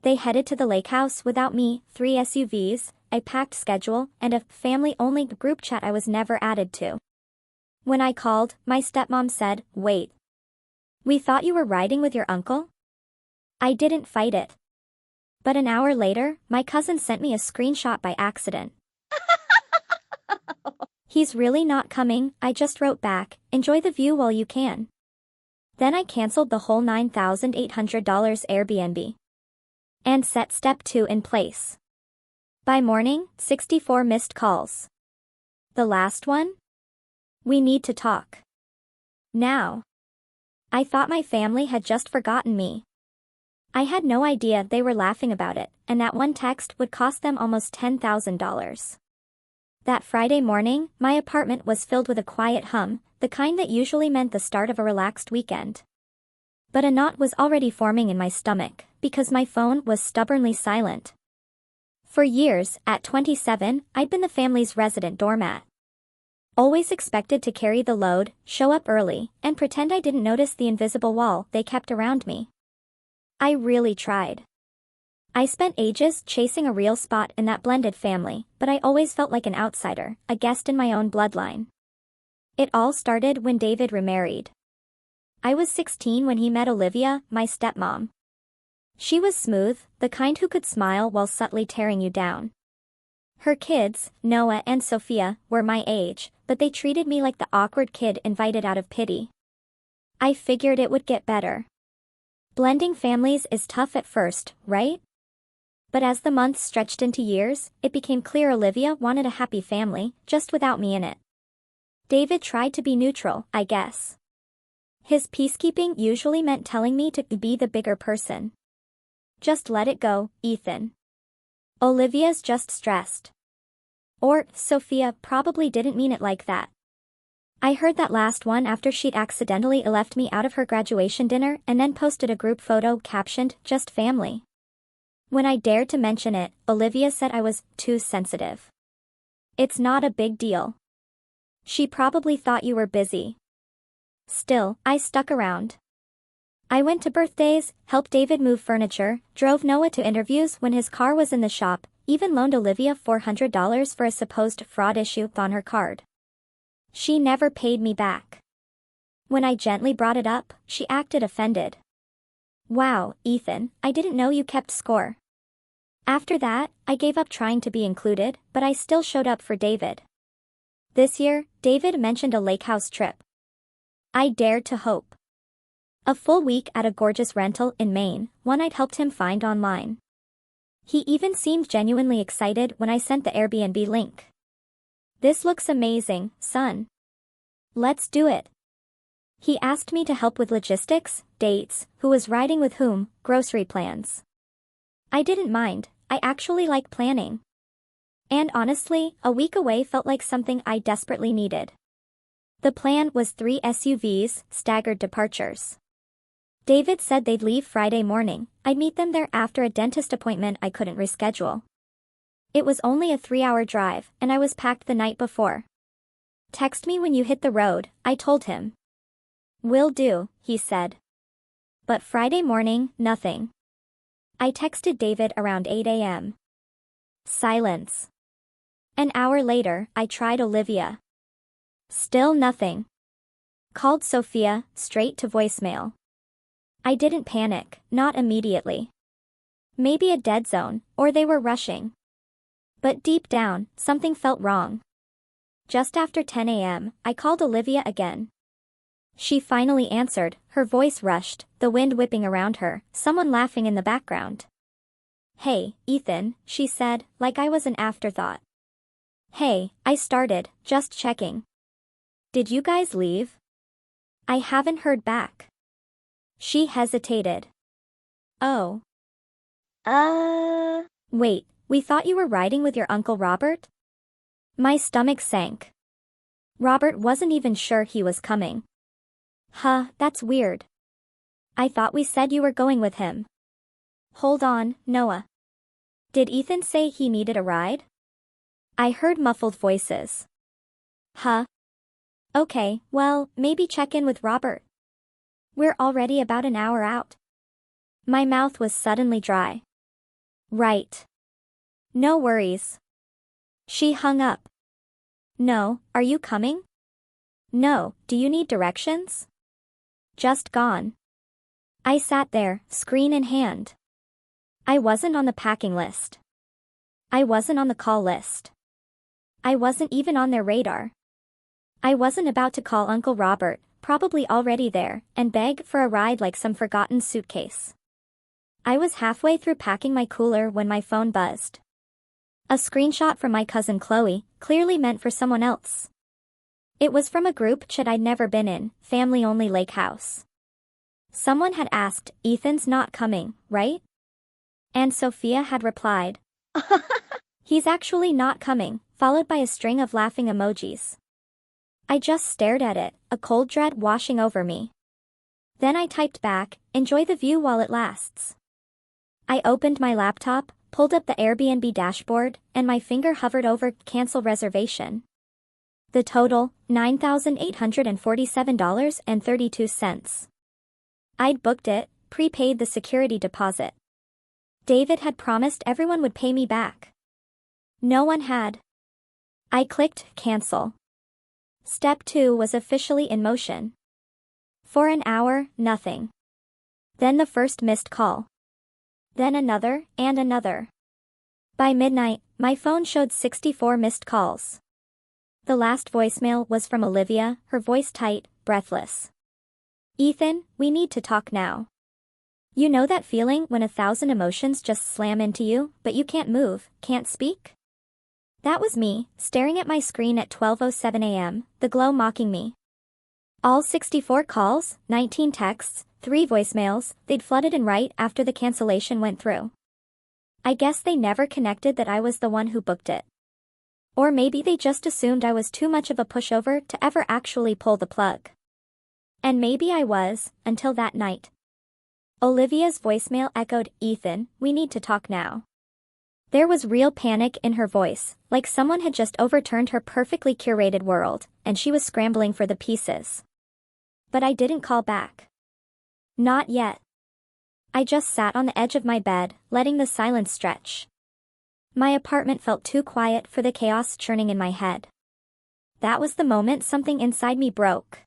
They headed to the Lakehouse without me, 3 SUVs, a packed schedule, and a family-only group chat I was never added to. When I called, my stepmom said, "Wait. We thought you were riding with your uncle?" I didn't fight it. But an hour later, my cousin sent me a screenshot by accident. "He's really not coming," I just wrote back, "Enjoy the view while you can." Then I canceled the whole $9,800 Airbnb. And set step 2 in place. By morning, 64 missed calls. The last one? "We need to talk. Now." I thought my family had just forgotten me. I had no idea they were laughing about it, and that one text would cost them almost $10,000. That Friday morning, my apartment was filled with a quiet hum, the kind that usually meant the start of a relaxed weekend. But a knot was already forming in my stomach, because my phone was stubbornly silent. For years, at 27, I'd been the family's resident doormat. Always expected to carry the load, show up early, and pretend I didn't notice the invisible wall they kept around me. I really tried. I spent ages chasing a real spot in that blended family, but I always felt like an outsider, a guest in my own bloodline. It all started when David remarried. I was 16 when he met Olivia, my stepmom. She was smooth, the kind who could smile while subtly tearing you down. Her kids, Noah and Sophia, were my age, but they treated me like the awkward kid invited out of pity. I figured it would get better. Blending families is tough at first, right? But as the months stretched into years, it became clear Olivia wanted a happy family, just without me in it. David tried to be neutral, I guess. His peacekeeping usually meant telling me to be the bigger person. "Just let it go, Ethan. Olivia's just stressed." Or, "Sophia probably didn't mean it like that." I heard that last one after she'd accidentally left me out of her graduation dinner and then posted a group photo captioned, "Just family." When I dared to mention it, Olivia said I was too sensitive. "It's not a big deal. She probably thought you were busy." Still, I stuck around. I went to birthdays, helped David move furniture, drove Noah to interviews when his car was in the shop, even loaned Olivia $400 for a supposed fraud issue on her card. She never paid me back. When I gently brought it up, she acted offended. "Wow, Ethan, I didn't know you kept score." After that, I gave up trying to be included, but I still showed up for David. This year, David mentioned a Lakehouse trip. I dared to hope. A full week at a gorgeous rental in Maine, one I'd helped him find online. He even seemed genuinely excited when I sent the Airbnb link. "This looks amazing, son. Let's do it." He asked me to help with logistics, dates, who was riding with whom, grocery plans. I didn't mind, I actually like planning. And honestly, a week away felt like something I desperately needed. The plan was 3 SUVs, staggered departures. David said they'd leave Friday morning. I'd meet them there after a dentist appointment I couldn't reschedule. It was only a 3-hour drive, and I was packed the night before. "Text me when you hit the road," I told him. "Will do," he said. But Friday morning, nothing. I texted David around 8 a.m. Silence. An hour later, I tried Olivia. Still nothing. Called Sophia, straight to voicemail. I didn't panic, not immediately. Maybe a dead zone, or they were rushing. But deep down, something felt wrong. Just after 10 a.m., I called Olivia again. She finally answered, her voice rushed, the wind whipping around her, someone laughing in the background. "Hey, Ethan," she said, like I was an afterthought. "Hey," I started, just checking. "Did you guys leave?" "I haven't heard back." She hesitated. "Oh. Wait, we thought you were riding with your Uncle Robert?" My stomach sank. Robert wasn't even sure he was coming. "Huh, that's weird. I thought we said you were going with him." "Hold on, Noah. Did Ethan say he needed a ride?" I heard muffled voices. "Huh? Okay, well, maybe check in with Robert. We're already about an hour out." My mouth was suddenly dry. Right. No worries. She hung up. No, are you coming? No, do you need directions? Just gone. I sat there, screen in hand. I wasn't on the packing list. I wasn't on the call list. I wasn't even on their radar. I wasn't about to call Uncle Robert, probably already there, and beg for a ride like some forgotten suitcase. I was halfway through packing my cooler when my phone buzzed. A screenshot from my cousin Chloe, clearly meant for someone else. It was from a group chat I'd never been in, family-only Lakehouse. Someone had asked, "Ethan's not coming, right?" And Sophia had replied, "He's actually not coming," followed by a string of laughing emojis. I just stared at it, a cold dread washing over me. Then I typed back, "Enjoy the view while it lasts." I opened my laptop, pulled up the Airbnb dashboard, and my finger hovered over "Cancel reservation." The total, $9,847.32. I'd booked it, prepaid the security deposit. David had promised everyone would pay me back. No one had. I clicked cancel. Step 2 was officially in motion. For an hour, nothing. Then the first missed call. Then another, and another. By midnight, my phone showed 64 missed calls. The last voicemail was from Olivia, her voice tight, breathless. "Ethan, we need to talk now. You know that feeling when 1,000 emotions just slam into you, but you can't move, can't speak?" That was me, staring at my screen at 12:07 a.m., the glow mocking me. All 64 calls, 19 texts, 3 voicemails, they'd flooded in right after the cancellation went through. I guess they never connected that I was the one who booked it. Or maybe they just assumed I was too much of a pushover to ever actually pull the plug. And maybe I was, until that night. Olivia's voicemail echoed, "Ethan, we need to talk now." There was real panic in her voice, like someone had just overturned her perfectly curated world, and she was scrambling for the pieces. But I didn't call back. Not yet. I just sat on the edge of my bed, letting the silence stretch. My apartment felt too quiet for the chaos churning in my head. That was the moment something inside me broke.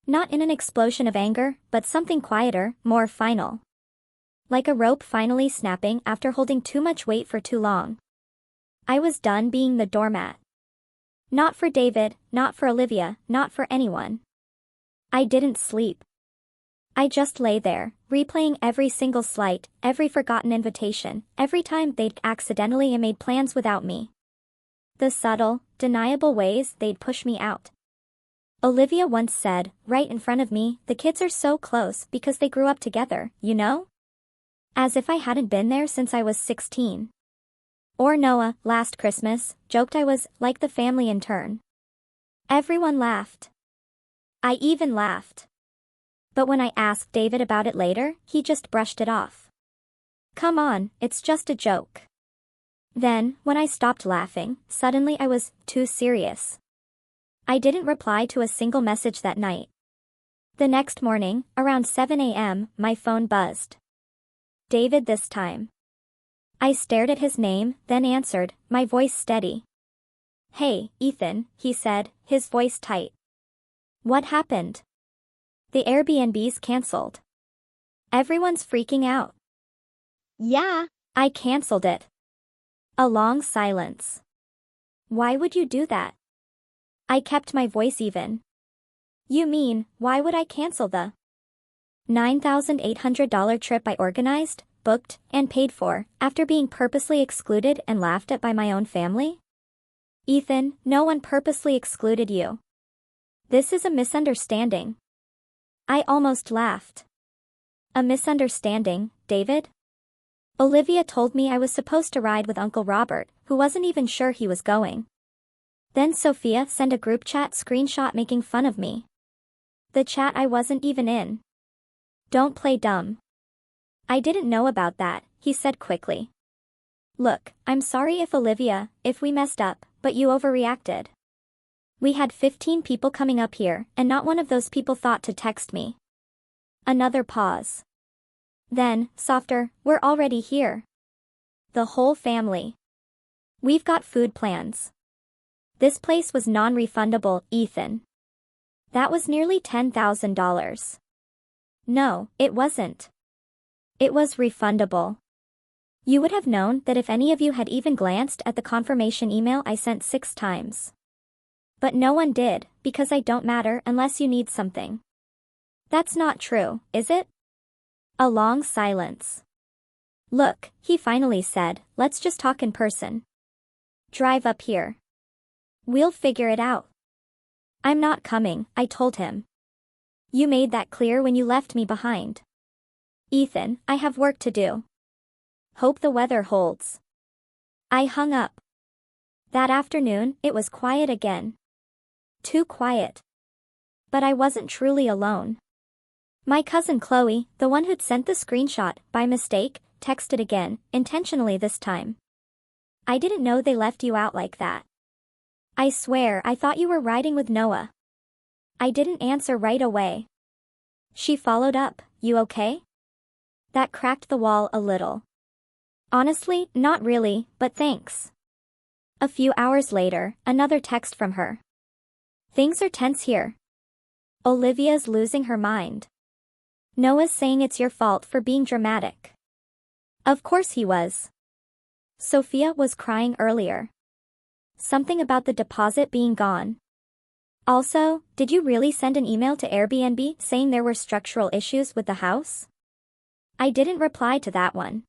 Not in an explosion of anger, but something quieter, more final. Like a rope finally snapping after holding too much weight for too long. I was done being the doormat. Not for David, not for Olivia, not for anyone. I didn't sleep. I just lay there, replaying every single slight, every forgotten invitation, every time they'd accidentally made plans without me. The subtle, deniable ways they'd push me out. Olivia once said, right in front of me, "The kids are so close because they grew up together, you know?" As if I hadn't been there since I was 16. Or Noah, last Christmas, joked I was like the family in turn. Everyone laughed. I even laughed. But when I asked David about it later, he just brushed it off. "Come on, it's just a joke." Then, when I stopped laughing, suddenly I was too serious. I didn't reply to a single message that night. The next morning, around 7 a.m., my phone buzzed. David this time. I stared at his name, then answered, my voice steady. "Hey, Ethan," he said, his voice tight. "What happened?" "The Airbnb's cancelled. Everyone's freaking out." Yeah. I cancelled it. A long silence. "Why would you do that?" I kept my voice even. "You mean, why would I cancel the $9,800 trip I organized, booked, and paid for, after being purposely excluded and laughed at by my own family?" "Ethan, no one purposely excluded you. This is a misunderstanding." I almost laughed. "A misunderstanding, David?" "Olivia told me I was supposed to ride with Uncle Robert, who wasn't even sure he was going. Then Sophia sent a group chat screenshot making fun of me. The chat I wasn't even in. Don't play dumb." "I didn't know about that," he said quickly. "Look, I'm sorry if we messed up, but you overreacted. We had 15 people coming up here, and not one of those people thought to text me." Another pause. Then, softer, "We're already here." The whole family. We've got food plans. This place was non-refundable, Ethan. That was nearly $10,000. No, it wasn't. It was refundable. You would have known that if any of you had even glanced at the confirmation email I sent 6 times. But no one did, because I don't matter unless you need something. That's not true, is it? A long silence. Look, he finally said, let's just talk in person. Drive up here. We'll figure it out. I'm not coming, I told him. You made that clear when you left me behind. Ethan, I have work to do. Hope the weather holds. I hung up. That afternoon, it was quiet again. Too quiet. But I wasn't truly alone. My cousin Chloe, the one who'd sent the screenshot, by mistake, texted again, intentionally this time. I didn't know they left you out like that. I swear I thought you were riding with Noah. I didn't answer right away. She followed up, you okay? That cracked the wall a little. Honestly, not really, but thanks. A few hours later, another text from her. Things are tense here. Olivia's losing her mind. Noah's saying it's your fault for being dramatic. Of course he was. Sophia was crying earlier. Something about the deposit being gone. Also, did you really send an email to Airbnb saying there were structural issues with the house? I didn't reply to that one.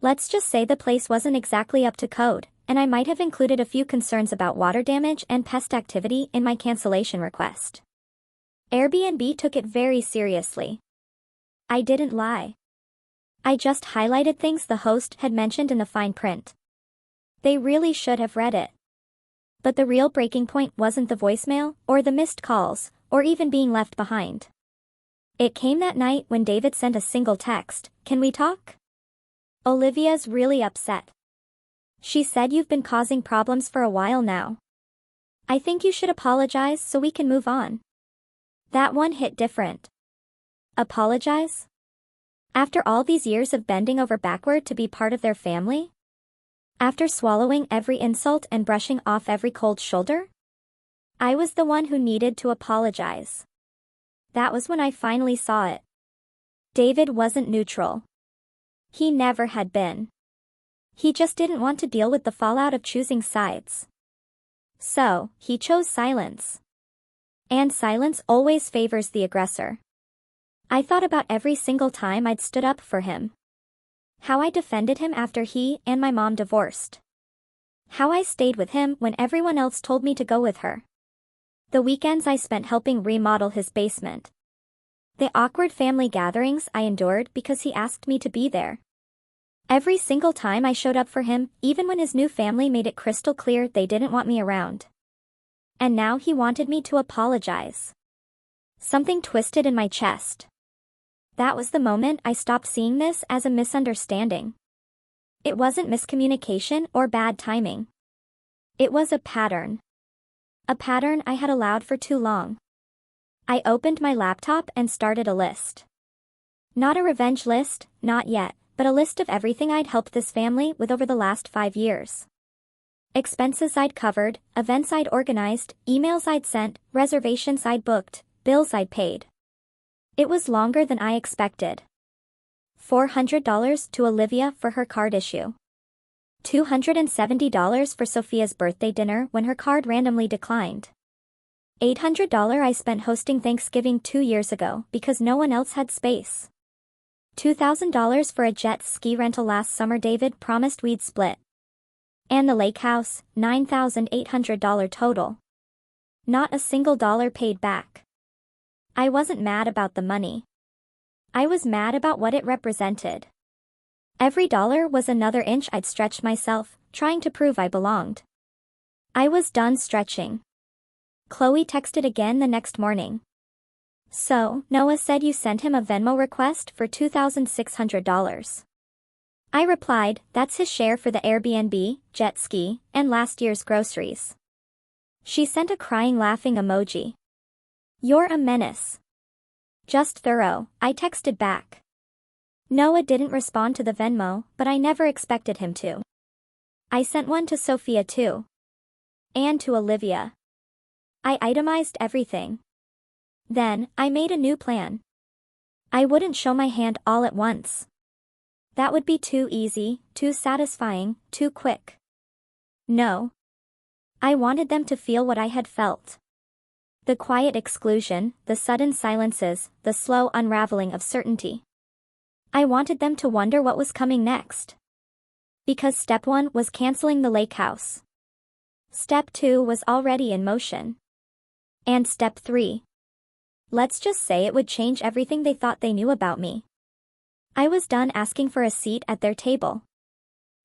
Let's just say the place wasn't exactly up to code, and I might have included a few concerns about water damage and pest activity in my cancellation request. Airbnb took it very seriously. I didn't lie. I just highlighted things the host had mentioned in the fine print. They really should have read it. But the real breaking point wasn't the voicemail, or the missed calls, or even being left behind. It came that night when David sent a single text, "Can we talk?" Olivia's really upset. She said you've been causing problems for a while now. I think you should apologize so we can move on. That one hit different. Apologize? After all these years of bending over backward to be part of their family? After swallowing every insult and brushing off every cold shoulder? I was the one who needed to apologize. That was when I finally saw it. David wasn't neutral. He never had been. He just didn't want to deal with the fallout of choosing sides. So, he chose silence. And silence always favors the aggressor. I thought about every single time I'd stood up for him. How I defended him after he and my mom divorced. How I stayed with him when everyone else told me to go with her. The weekends I spent helping remodel his basement. The awkward family gatherings I endured because he asked me to be there. Every single time I showed up for him, even when his new family made it crystal clear they didn't want me around. And now he wanted me to apologize. Something twisted in my chest. That was the moment I stopped seeing this as a misunderstanding. It wasn't miscommunication or bad timing. It was a pattern. A pattern I had allowed for too long. I opened my laptop and started a list. Not a revenge list, not yet, but a list of everything I'd helped this family with over the last 5 years. Expenses I'd covered, events I'd organized, emails I'd sent, reservations I'd booked, bills I'd paid. It was longer than I expected. $400 to Olivia for her card issue. $270 for Sophia's birthday dinner when her card randomly declined. $800 I spent hosting Thanksgiving 2 years ago because no one else had space. $2,000 for a jet ski rental last summer David promised we'd split. And the Lakehouse, $9,800 total. Not a single dollar paid back. I wasn't mad about the money. I was mad about what it represented. Every dollar was another inch I'd stretched myself, trying to prove I belonged. I was done stretching. Chloe texted again the next morning. So, Noah said you sent him a Venmo request for $2,600. I replied, that's his share for the Airbnb, jet ski, and last year's groceries. She sent a crying laughing emoji. You're a menace. Just thorough, I texted back. Noah didn't respond to the Venmo, but I never expected him to. I sent one to Sophia too. And to Olivia. I itemized everything. Then, I made a new plan. I wouldn't show my hand all at once. That would be too easy, too satisfying, too quick. No. I wanted them to feel what I had felt. The quiet exclusion, the sudden silences, the slow unraveling of certainty. I wanted them to wonder what was coming next. Because step 1 was canceling the Lakehouse. Step 2 was already in motion. And step 3. Let's just say it would change everything they thought they knew about me. I was done asking for a seat at their table.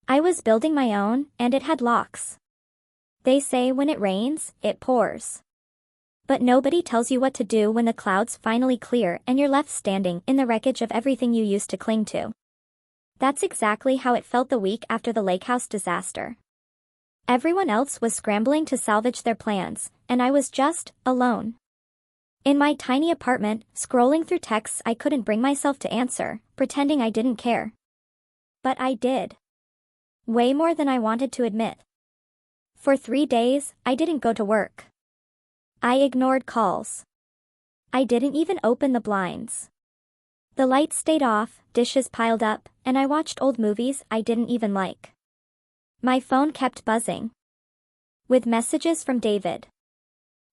I was building my own, and it had locks. They say when it rains, it pours. But nobody tells you what to do when the clouds finally clear and you're left standing in the wreckage of everything you used to cling to. That's exactly how it felt the week after the Lakehouse disaster. Everyone else was scrambling to salvage their plans, and I was just alone. In my tiny apartment, scrolling through texts I couldn't bring myself to answer, pretending I didn't care. But I did. Way more than I wanted to admit. For 3 days, I didn't go to work. I ignored calls. I didn't even open the blinds. The lights stayed off, dishes piled up, and I watched old movies I didn't even like. My phone kept buzzing. With messages from David.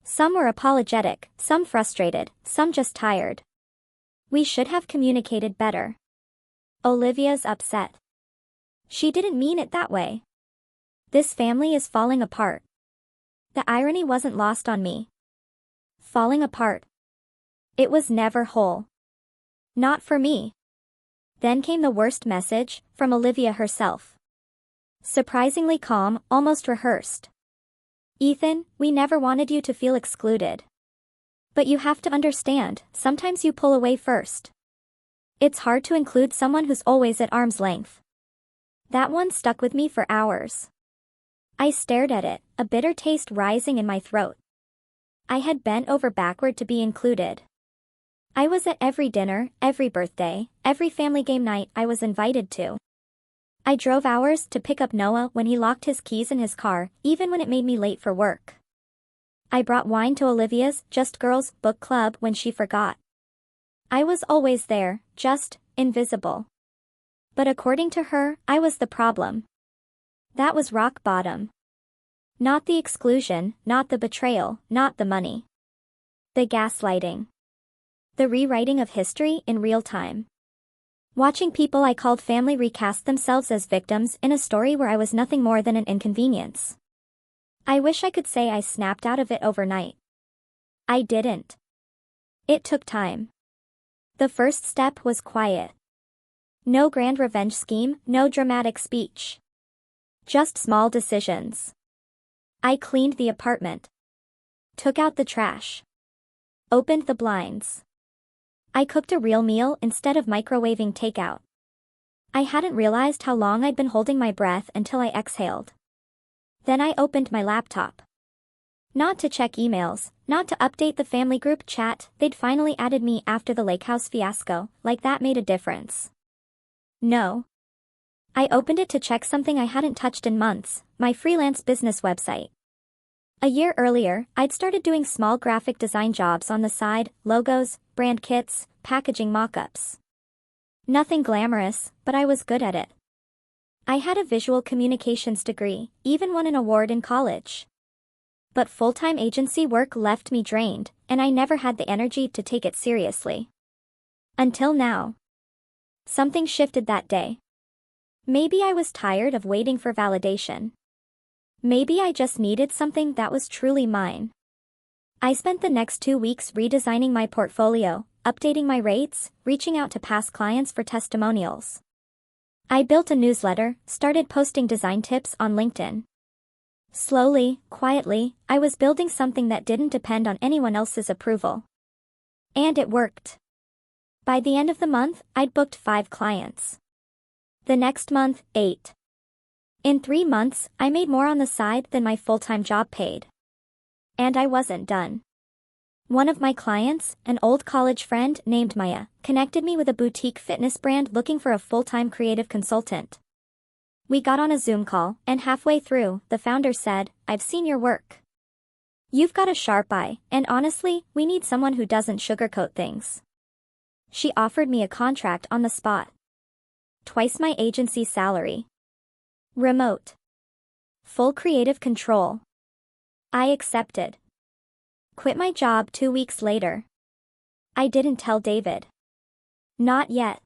Some were apologetic, some frustrated, some just tired. We should have communicated better. Olivia's upset. She didn't mean it that way. This family is falling apart. The irony wasn't lost on me. Falling apart. It was never whole. Not for me. Then came the worst message, from Olivia herself. Surprisingly calm, almost rehearsed. Ethan, we never wanted you to feel excluded. But you have to understand, sometimes you pull away first. It's hard to include someone who's always at arm's length. That one stuck with me for hours. I stared at it, a bitter taste rising in my throat. I had bent over backward to be included. I was at every dinner, every birthday, every family game night I was invited to. I drove hours to pick up Noah when he locked his keys in his car, even when it made me late for work. I brought wine to Olivia's Just Girls book club when she forgot. I was always there, just invisible. But according to her, I was the problem. That was rock bottom. Not the exclusion, not the betrayal, not the money. The gaslighting. The rewriting of history in real time. Watching people I called family recast themselves as victims in a story where I was nothing more than an inconvenience. I wish I could say I snapped out of it overnight. I didn't. It took time. The first step was quiet. No grand revenge scheme, no dramatic speech. Just small decisions. I cleaned the apartment. Took out the trash. Opened the blinds. I cooked a real meal instead of microwaving takeout. I hadn't realized how long I'd been holding my breath until I exhaled. Then I opened my laptop. Not to check emails, not to update the family group chat, they'd finally added me after the Lakehouse fiasco, like that made a difference. No. I opened it to check something I hadn't touched in months, my freelance business website. A year earlier, I'd started doing small graphic design jobs on the side, logos, brand kits, packaging mock-ups. Nothing glamorous, but I was good at it. I had a visual communications degree, even won an award in college. But full-time agency work left me drained, and I never had the energy to take it seriously. Until now. Something shifted that day. Maybe I was tired of waiting for validation. Maybe I just needed something that was truly mine. I spent the next 2 weeks redesigning my portfolio, updating my rates, reaching out to past clients for testimonials. I built a newsletter, started posting design tips on LinkedIn. Slowly, quietly, I was building something that didn't depend on anyone else's approval. And it worked. By the end of the month, I'd booked 5 clients. The next month, 8. In 3 months, I made more on the side than my full-time job paid. And I wasn't done. One of my clients, an old college friend named Maya, connected me with a boutique fitness brand looking for a full-time creative consultant. We got on a Zoom call, and halfway through, the founder said, "I've seen your work. You've got a sharp eye, and honestly, we need someone who doesn't sugarcoat things." She offered me a contract on the spot. Twice my agency salary. Remote. Full creative control. I accepted. Quit my job 2 weeks later. I didn't tell David. Not yet.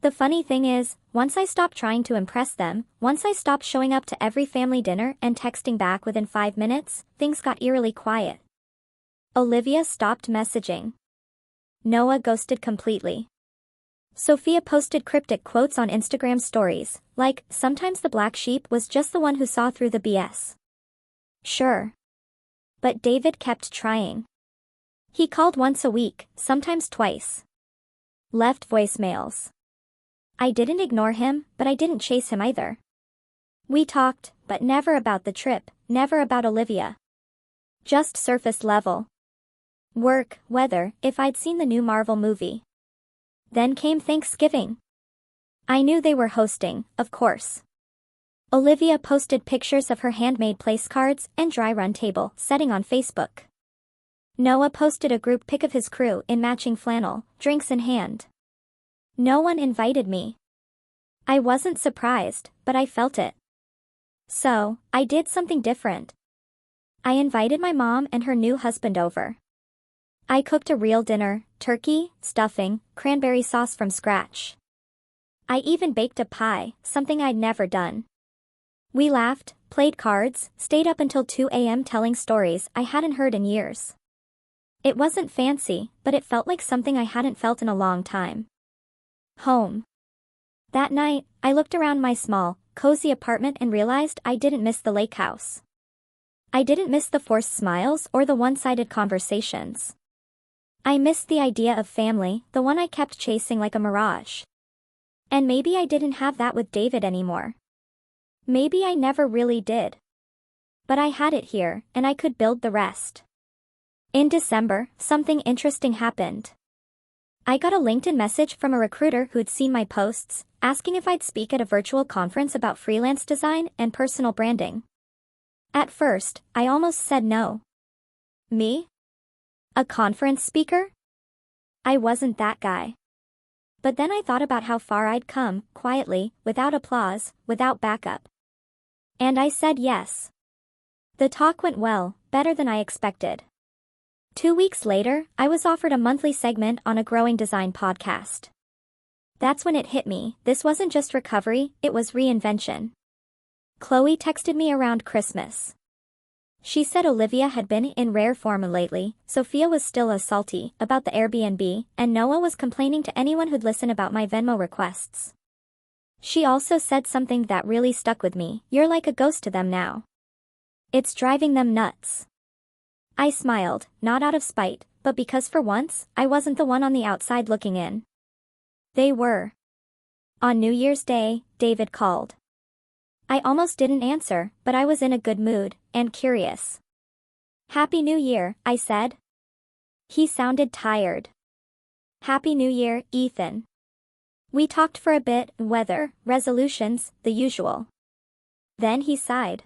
The funny thing is, once I stopped trying to impress them, once I stopped showing up to every family dinner and texting back within 5 minutes, things got eerily quiet. Olivia stopped messaging. Noah ghosted completely. Sophia posted cryptic quotes on Instagram stories, like, "Sometimes the black sheep was just the one who saw through the BS." Sure. But David kept trying. He called once a week, sometimes twice. Left voicemails. I didn't ignore him, but I didn't chase him either. We talked, but never about the trip, never about Olivia. Just surface level. Work, weather, if I'd seen the new Marvel movie. Then came Thanksgiving. I knew they were hosting, of course. Olivia posted pictures of her handmade place cards and dry run table setting on Facebook. Noah posted a group pic of his crew in matching flannel, drinks in hand. No one invited me. I wasn't surprised, but I felt it. So, I did something different. I invited my mom and her new husband over. I cooked a real dinner, turkey, stuffing, cranberry sauce from scratch. I even baked a pie, something I'd never done. We laughed, played cards, stayed up until 2 a.m. telling stories I hadn't heard in years. It wasn't fancy, but it felt like something I hadn't felt in a long time. Home. That night, I looked around my small, cozy apartment and realized I didn't miss the Lakehouse. I didn't miss the forced smiles or the one-sided conversations. I missed the idea of family, the one I kept chasing like a mirage. And maybe I didn't have that with David anymore. Maybe I never really did. But I had it here, and I could build the rest. In December, something interesting happened. I got a LinkedIn message from a recruiter who'd seen my posts, asking if I'd speak at a virtual conference about freelance design and personal branding. At first, I almost said no. Me? A conference speaker? I wasn't that guy. But then I thought about how far I'd come, quietly, without applause, without backup. And I said yes. The talk went well, better than I expected. 2 weeks later, I was offered a monthly segment on a growing design podcast. That's when it hit me, this wasn't just recovery, it was reinvention. Chloe texted me around Christmas. She said Olivia had been in rare form lately, Sophia was still as salty about the Airbnb, and Noah was complaining to anyone who'd listen about my Venmo requests. She also said something that really stuck with me, "You're like a ghost to them now. It's driving them nuts." I smiled, not out of spite, but because for once, I wasn't the one on the outside looking in. They were. On New Year's Day, David called. I almost didn't answer, but I was in a good mood, and curious. "Happy New Year," I said. He sounded tired. "Happy New Year, Ethan." We talked for a bit, weather, resolutions, the usual. Then he sighed.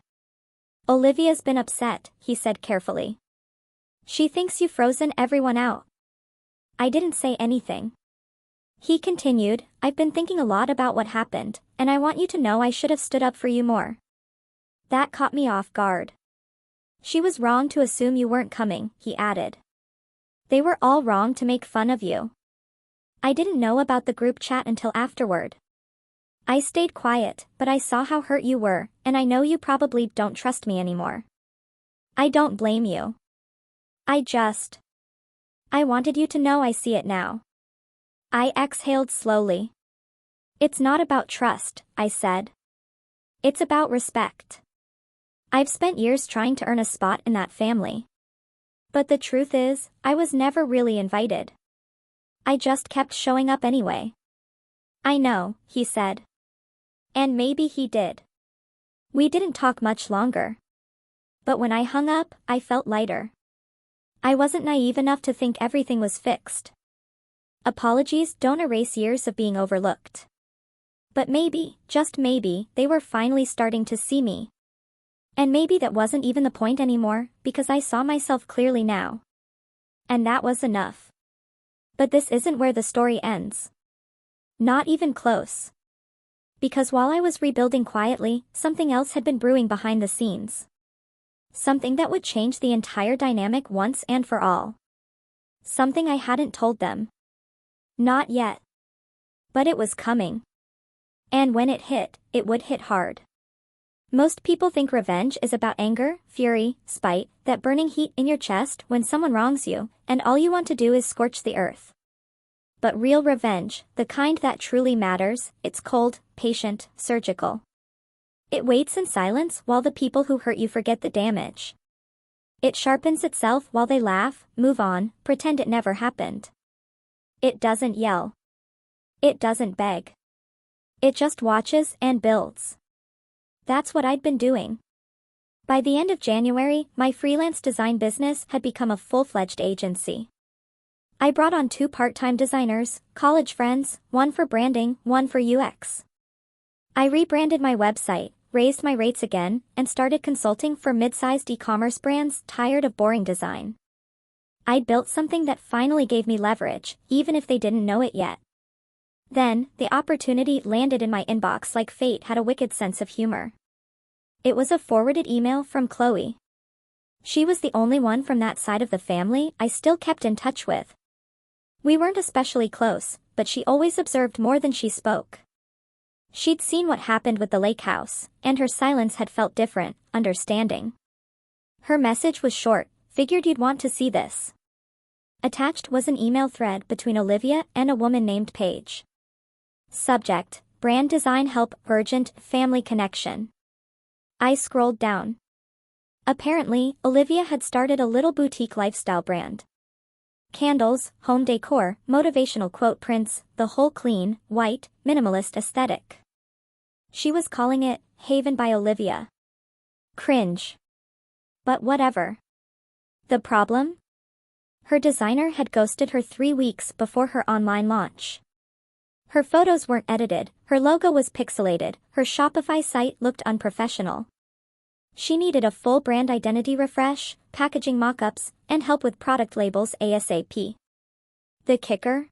"Olivia's been upset," he said carefully. "She thinks you've frozen everyone out." I didn't say anything. He continued, "I've been thinking a lot about what happened, and I want you to know I should have stood up for you more." That caught me off guard. "She was wrong to assume you weren't coming," he added. "They were all wrong to make fun of you." I didn't know about the group chat until afterward. I stayed quiet, but I saw how hurt you were, and I know you probably don't trust me anymore. I don't blame you. I wanted you to know I see it now. I exhaled slowly. "It's not about trust," I said. "It's about respect. I've spent years trying to earn a spot in that family. But the truth is, I was never really invited. I just kept showing up anyway." "I know," he said. And maybe he did. We didn't talk much longer. But when I hung up, I felt lighter. I wasn't naive enough to think everything was fixed. Apologies don't erase years of being overlooked. But maybe, just maybe, they were finally starting to see me. And maybe that wasn't even the point anymore, because I saw myself clearly now. And that was enough. But this isn't where the story ends. Not even close. Because while I was rebuilding quietly, something else had been brewing behind the scenes. Something that would change the entire dynamic once and for all. Something I hadn't told them. Not yet. But it was coming. And when it hit, it would hit hard. Most people think revenge is about anger, fury, spite, that burning heat in your chest when someone wrongs you, and all you want to do is scorch the earth. But real revenge, the kind that truly matters, it's cold, patient, surgical. It waits in silence while the people who hurt you forget the damage. It sharpens itself while they laugh, move on, pretend it never happened. It doesn't yell. It doesn't beg. It just watches and builds. That's what I'd been doing. By the end of January, my freelance design business had become a full-fledged agency. I brought on 2 part-time designers, college friends, one for branding, one for UX. I rebranded my website, raised my rates again, and started consulting for mid-sized e-commerce brands tired of boring design. I'd built something that finally gave me leverage, even if they didn't know it yet. Then, the opportunity landed in my inbox like fate had a wicked sense of humor. It was a forwarded email from Chloe. She was the only one from that side of the family I still kept in touch with. We weren't especially close, but she always observed more than she spoke. She'd seen what happened with the Lakehouse, and her silence had felt different, understanding. Her message was short, figured you'd want to see this. Attached was an email thread between Olivia and a woman named Paige. Subject, Brand Design Help, Urgent, Family Connection. I scrolled down. Apparently, Olivia had started a little boutique lifestyle brand. Candles, home decor, motivational quote prints, the whole clean, white, minimalist aesthetic. She was calling it, Haven by Olivia. Cringe. But whatever. The problem? Her designer had ghosted her 3 weeks before her online launch. Her photos weren't edited, her logo was pixelated, her Shopify site looked unprofessional. She needed a full brand identity refresh, packaging mock-ups, and help with product labels ASAP. The kicker?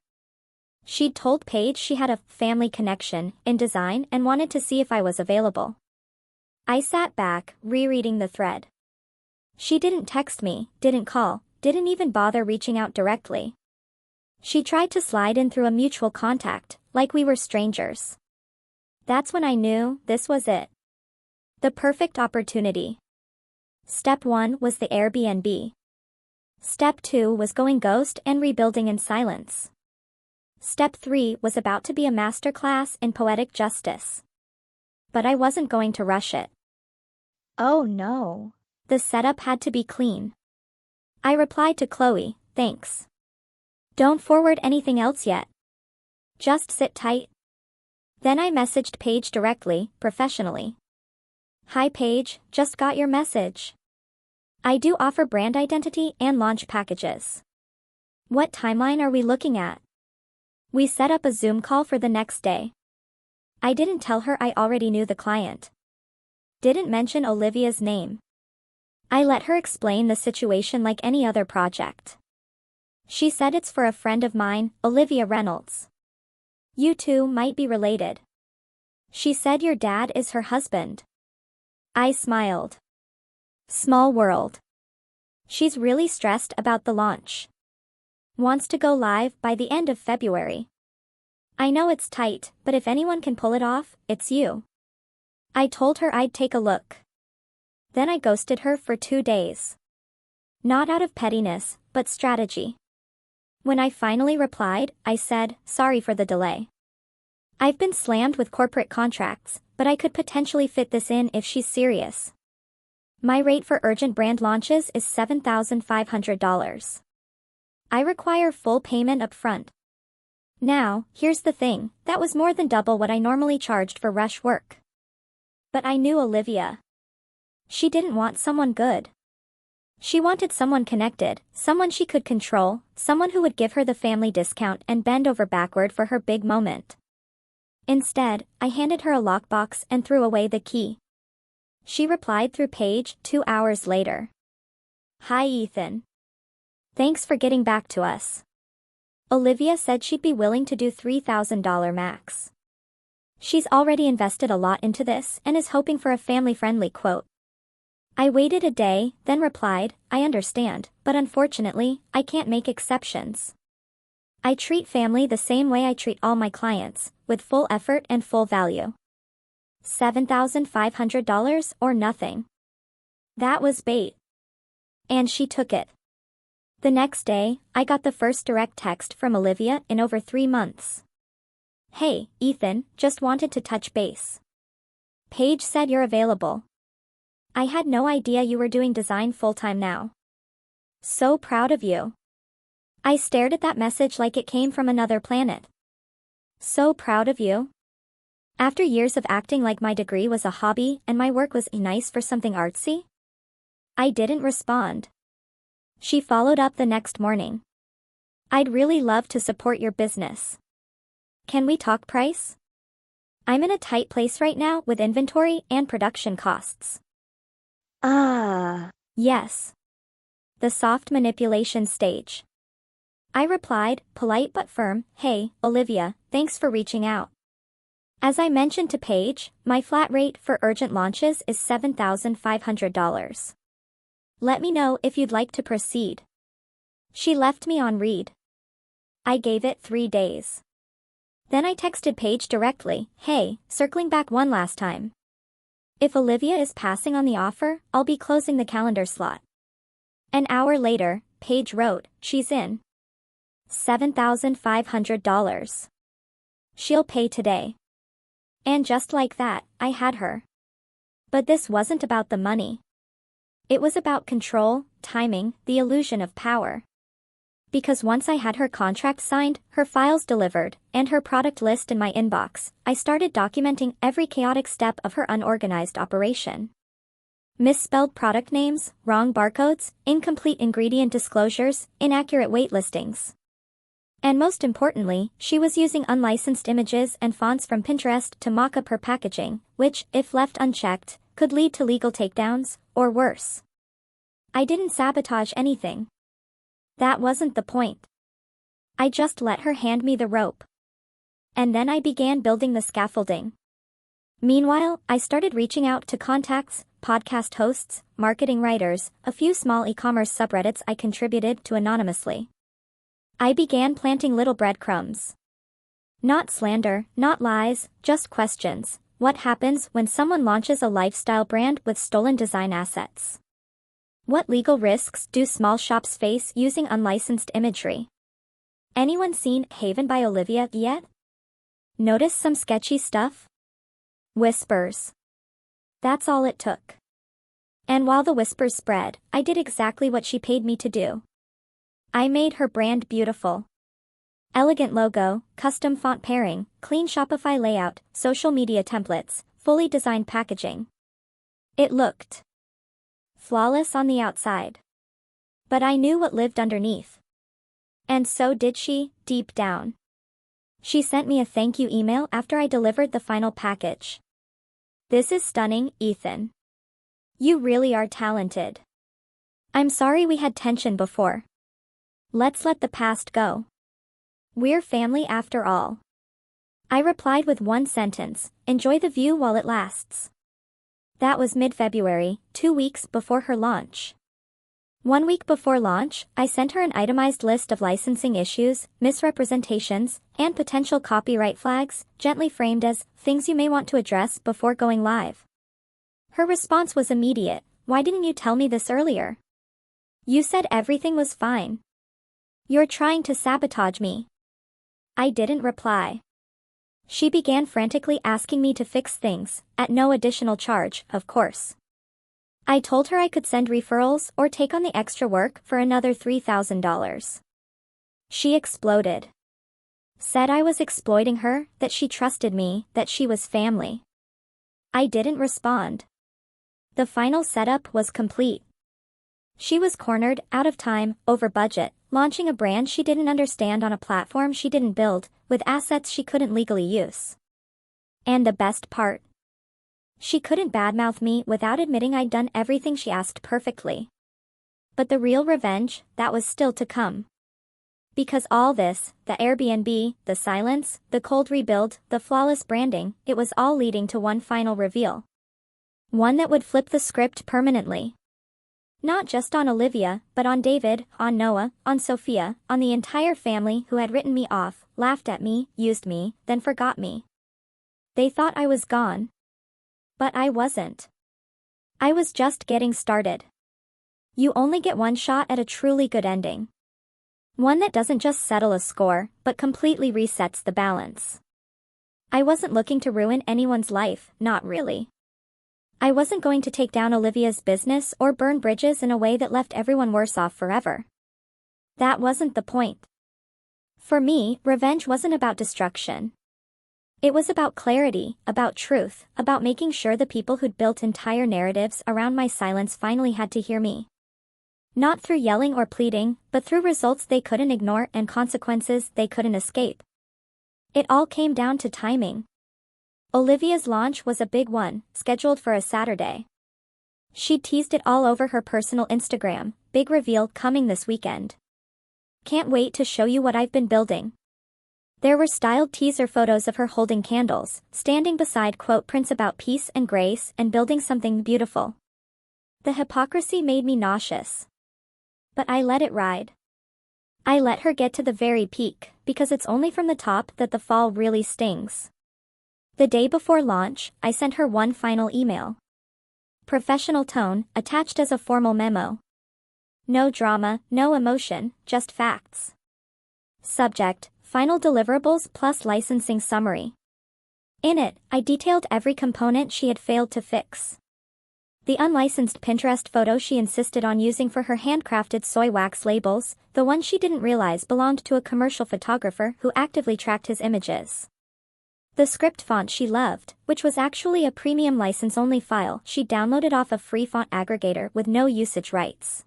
She'd told Paige she had a family connection in design and wanted to see if I was available. I sat back, rereading the thread. She didn't text me, didn't call, didn't even bother reaching out directly. She tried to slide in through a mutual contact, like we were strangers. That's when I knew this was it. The perfect opportunity. Step 1 was the Airbnb. Step 2 was going ghost and rebuilding in silence. Step 3 was about to be a masterclass in poetic justice. But I wasn't going to rush it. Oh no. The setup had to be clean. I replied to Chloe, thanks. Don't forward anything else yet. Just sit tight. Then I messaged Paige directly, professionally. Hi Paige, just got your message. I do offer brand identity and launch packages. What timeline are we looking at? We set up a Zoom call for the next day. I didn't tell her I already knew the client. Didn't mention Olivia's name. I let her explain the situation like any other project. She said it's for a friend of mine, Olivia Reynolds. You two might be related. She said your dad is her husband. I smiled. Small world. She's really stressed about the launch. Wants to go live by the end of February. I know it's tight, but if anyone can pull it off, it's you. I told her I'd take a look. Then I ghosted her for 2 days. Not out of pettiness, but strategy. When I finally replied, I said, sorry for the delay. I've been slammed with corporate contracts, but I could potentially fit this in if she's serious. My rate for urgent brand launches is $7,500. I require full payment up front. Now, here's the thing, that was more than double what I normally charged for rush work. But I knew Olivia. She didn't want someone good. She wanted someone connected, someone she could control, someone who would give her the family discount and bend over backward for her big moment. Instead, I handed her a lockbox and threw away the key. She replied through Paige 2 hours later. Hi Ethan. Thanks for getting back to us. Olivia said she'd be willing to do $3,000 max. She's already invested a lot into this and is hoping for a family-friendly quote. I waited a day, then replied, I understand, but unfortunately, I can't make exceptions. I treat family the same way I treat all my clients, with full effort and full value. $7,500 or nothing. That was bait. And she took it. The next day, I got the first direct text from Olivia in over 3 months. Hey, Ethan, just wanted to touch base. Paige said you're available. I had no idea you were doing design full-time now. So proud of you. I stared at that message like it came from another planet. So proud of you. After years of acting like my degree was a hobby and my work was nice for something artsy? I didn't respond. She followed up the next morning. I'd really love to support your business. Can we talk price? I'm in a tight place right now with inventory and production costs. Yes. The soft manipulation stage. I replied, polite but firm, hey, Olivia, thanks for reaching out. As I mentioned to Paige, my flat rate for urgent launches is $7,500. Let me know if you'd like to proceed. She left me on read. I gave it 3 days. Then I texted Paige directly, hey, circling back one last time. If Olivia is passing on the offer, I'll be closing the calendar slot. An hour later, Paige wrote, she's in. $7,500. She'll pay today. And just like that, I had her. But this wasn't about the money. It was about control, timing, the illusion of power. Because once I had her contract signed, her files delivered, and her product list in my inbox, I started documenting every chaotic step of her unorganized operation. Misspelled product names, wrong barcodes, incomplete ingredient disclosures, inaccurate weight listings. And most importantly, she was using unlicensed images and fonts from Pinterest to mock up her packaging, which, if left unchecked, could lead to legal takedowns, or worse. I didn't sabotage anything. That wasn't the point. I just let her hand me the rope. And then I began building the scaffolding. Meanwhile, I started reaching out to contacts, podcast hosts, marketing writers, a few small e-commerce subreddits I contributed to anonymously. I began planting little breadcrumbs. Not slander, not lies, just questions. What happens when someone launches a lifestyle brand with stolen design assets? What legal risks do small shops face using unlicensed imagery? Anyone seen Haven by Olivia yet? Notice some sketchy stuff? Whispers. That's all it took. And while the whispers spread, I did exactly what she paid me to do. I made her brand beautiful. Elegant logo, custom font pairing, clean Shopify layout, social media templates, fully designed packaging. It looked flawless on the outside. But I knew what lived underneath. And so did she, deep down. She sent me a thank you email after I delivered the final package. This is stunning, Ethan. You really are talented. I'm sorry we had tension before. Let's let the past go. We're family after all. I replied with one sentence, enjoy the view while it lasts. That was mid-February, 2 weeks before her launch. 1 week before launch, I sent her an itemized list of licensing issues, misrepresentations, and potential copyright flags, gently framed as things you may want to address before going live. Her response was immediate, why didn't you tell me this earlier? You said everything was fine. You're trying to sabotage me. I didn't reply. She began frantically asking me to fix things, at no additional charge, of course. I told her I could send referrals or take on the extra work for another $3,000. She exploded. Said I was exploiting her, that she trusted me, that she was family. I didn't respond. The final setup was complete. She was cornered, out of time, over budget, launching a brand she didn't understand on a platform she didn't build, with assets she couldn't legally use. And the best part? She couldn't badmouth me without admitting I'd done everything she asked perfectly. But the real revenge, that was still to come. Because all this, the Airbnb, the silence, the cold rebuild, the flawless branding, it was all leading to one final reveal. One that would flip the script permanently. Not just on Olivia, but on David, on Noah, on Sophia, on the entire family who had written me off, laughed at me, used me, then forgot me. They thought I was gone. But I wasn't. I was just getting started. You only get one shot at a truly good ending. One that doesn't just settle a score, but completely resets the balance. I wasn't looking to ruin anyone's life, not really. I wasn't going to take down Olivia's business or burn bridges in a way that left everyone worse off forever. That wasn't the point. For me, revenge wasn't about destruction. It was about clarity, about truth, about making sure the people who'd built entire narratives around my silence finally had to hear me. Not through yelling or pleading, but through results they couldn't ignore and consequences they couldn't escape. It all came down to timing. Olivia's launch was a big one, scheduled for a Saturday. She teased it all over her personal Instagram, big reveal coming this weekend. Can't wait to show you what I've been building. There were styled teaser photos of her holding candles, standing beside quote prints about peace and grace and building something beautiful. The hypocrisy made me nauseous. But I let it ride. I let her get to the very peak, because it's only from the top that the fall really stings. The day before launch, I sent her one final email. Professional tone, attached as a formal memo. No drama, no emotion, just facts. Subject, final deliverables plus licensing summary. In it, I detailed every component she had failed to fix. The unlicensed Pinterest photo she insisted on using for her handcrafted soy wax labels, the one she didn't realize belonged to a commercial photographer who actively tracked his images. The script font she loved, which was actually a premium license-only file she downloaded off a free font aggregator with no usage rights.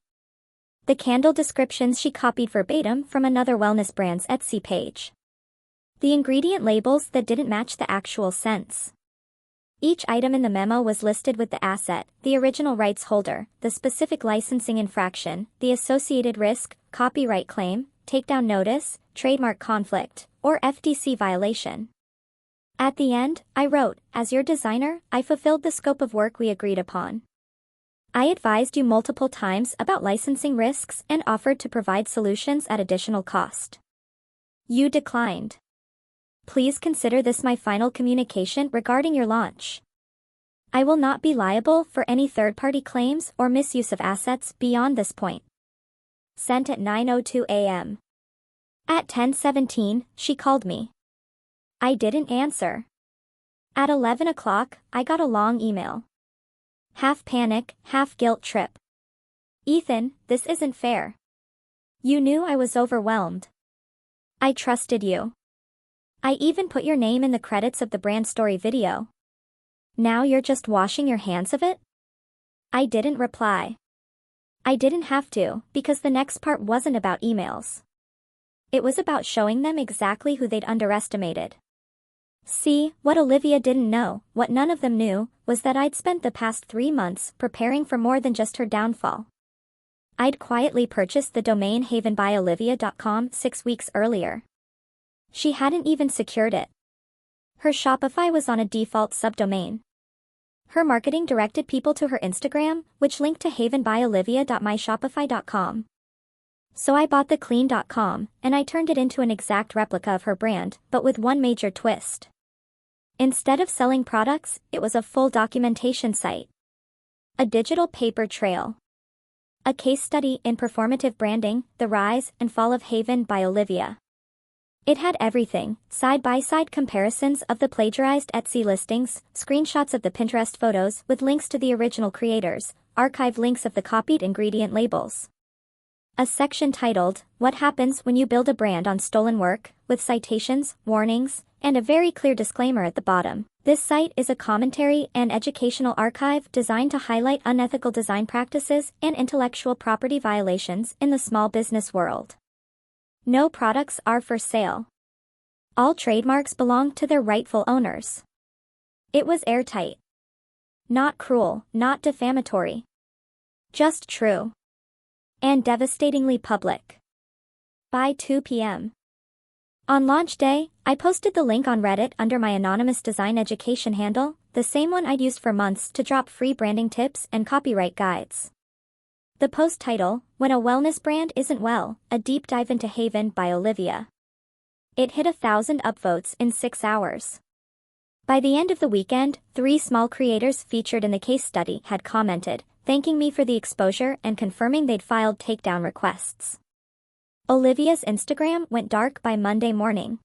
The candle descriptions she copied verbatim from another wellness brand's Etsy page. The ingredient labels that didn't match the actual scents. Each item in the memo was listed with the asset, the original rights holder, the specific licensing infraction, the associated risk, copyright claim, takedown notice, trademark conflict, or FTC violation. At the end, I wrote, as your designer, I fulfilled the scope of work we agreed upon. I advised you multiple times about licensing risks and offered to provide solutions at additional cost. You declined. Please consider this my final communication regarding your launch. I will not be liable for any third-party claims or misuse of assets beyond this point. Sent at 9:02 a.m. At 10:17, she called me. I didn't answer. At 11 o'clock, I got a long email. Half panic, half guilt trip. Ethan, this isn't fair. You knew I was overwhelmed. I trusted you. I even put your name in the credits of the brand story video. Now you're just washing your hands of it? I didn't reply. I didn't have to, because the next part wasn't about emails. It was about showing them exactly who they'd underestimated. See, what Olivia didn't know, what none of them knew, was that I'd spent the past 3 months preparing for more than just her downfall. I'd quietly purchased the domain havenbyolivia.com 6 weeks earlier. She hadn't even secured it. Her Shopify was on a default subdomain. Her marketing directed people to her Instagram, which linked to havenbyolivia.myshopify.com. So I bought the clean.com, and I turned it into an exact replica of her brand, but with one major twist. Instead of selling products, it was a full documentation site. A digital paper trail. A case study in performative branding, the rise and fall of Haven by Olivia. It had everything, side-by-side comparisons of the plagiarized Etsy listings, screenshots of the Pinterest photos with links to the original creators, archived links of the copied ingredient labels. A section titled, What Happens When You Build a Brand on Stolen Work, with citations, warnings, and a very clear disclaimer at the bottom. This site is a commentary and educational archive designed to highlight unethical design practices and intellectual property violations in the small business world. No products are for sale. All trademarks belong to their rightful owners. It was airtight. Not cruel, not defamatory. Just true. And devastatingly public. By 2 p.m. On launch day, I posted the link on Reddit under my anonymous design education handle, the same one I'd used for months to drop free branding tips and copyright guides. The post title, When a Wellness Brand Isn't Well, a deep dive into Haven by Olivia. It hit 1,000 upvotes in 6 hours. By the end of the weekend, 3 small creators featured in the case study had commented, thanking me for the exposure and confirming they'd filed takedown requests. Olivia's Instagram went dark by Monday morning.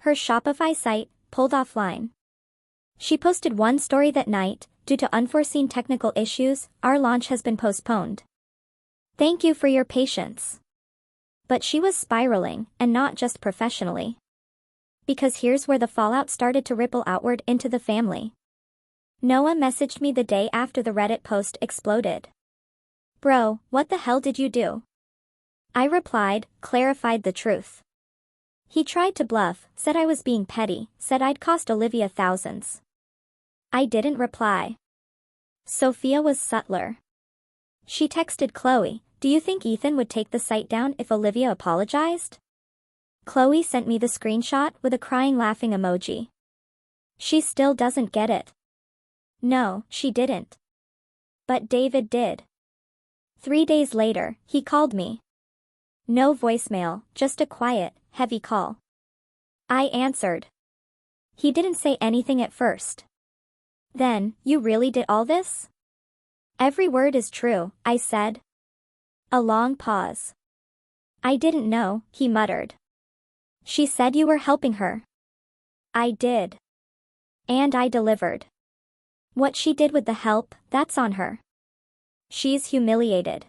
Her Shopify site pulled offline. She posted one story that night, due to unforeseen technical issues, our launch has been postponed. Thank you for your patience. But she was spiraling, and not just professionally. Because here's where the fallout started to ripple outward into the family. Noah messaged me the day after the Reddit post exploded. Bro, what the hell did you do? I replied, clarified the truth. He tried to bluff, said I was being petty, said I'd cost Olivia thousands. I didn't reply. Sophia was subtler. She texted Chloe, do you think Ethan would take the site down if Olivia apologized? Chloe sent me the screenshot with a crying laughing emoji. She still doesn't get it. No, she didn't. But David did. 3 days later, he called me. No voicemail, just a quiet, heavy call. I answered. He didn't say anything at first. Then, you really did all this? Every word is true, I said. A long pause. I didn't know, he muttered. She said you were helping her. I did. And I delivered. What she did with the help, that's on her. She's humiliated.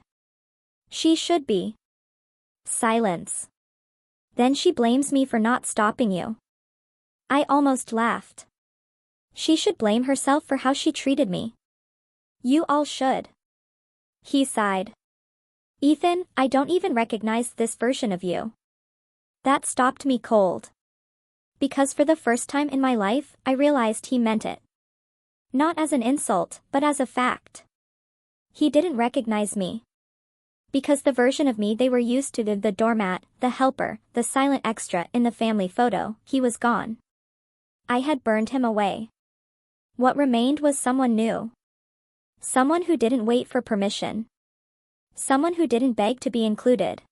She should be. Silence. Then she blames me for not stopping you. I almost laughed. She should blame herself for how she treated me. You all should. He sighed. Ethan, I don't even recognize this version of you. That stopped me cold. Because for the first time in my life, I realized he meant it. Not as an insult, but as a fact. He didn't recognize me. Because the version of me they were used to, the doormat, the helper, the silent extra in the family photo, he was gone. I had burned him away. What remained was someone new. Someone who didn't wait for permission. Someone who didn't beg to be included.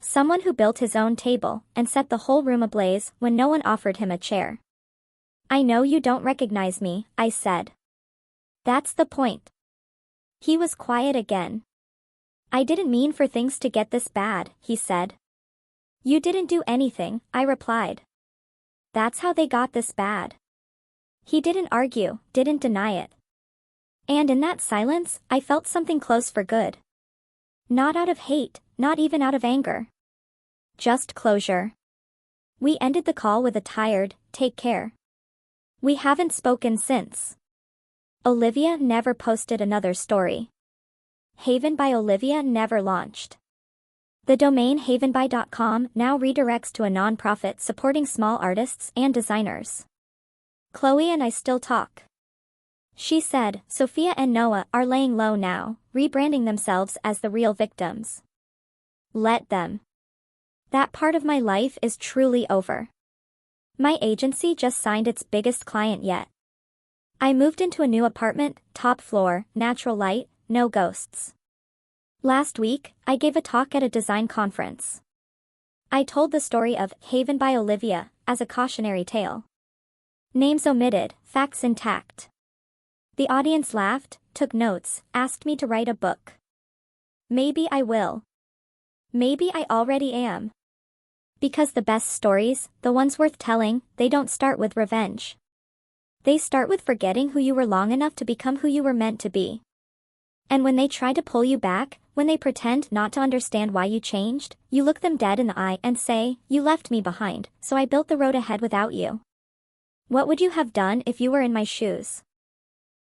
Someone who built his own table and set the whole room ablaze when no one offered him a chair. I know you don't recognize me, I said. That's the point. He was quiet again. I didn't mean for things to get this bad, he said. You didn't do anything, I replied. That's how they got this bad. He didn't argue, didn't deny it. And in that silence, I felt something close for good. Not out of hate, not even out of anger. Just closure. We ended the call with a tired, take care. We haven't spoken since. Olivia never posted another story. Haven by Olivia never launched. The domain havenby.com now redirects to a nonprofit supporting small artists and designers. Chloe and I still talk. She said, Sophia and Noah are laying low now, rebranding themselves as the real victims. Let them. That part of my life is truly over. My agency just signed its biggest client yet. I moved into a new apartment, top floor, natural light, no ghosts. Last week, I gave a talk at a design conference. I told the story of Haven by Olivia as a cautionary tale. Names omitted, facts intact. The audience laughed, took notes, asked me to write a book. Maybe I will. Maybe I already am. Because the best stories, the ones worth telling, they don't start with revenge. They start with forgetting who you were long enough to become who you were meant to be. And when they try to pull you back, when they pretend not to understand why you changed, you look them dead in the eye and say, you left me behind, so I built the road ahead without you. What would you have done if you were in my shoes?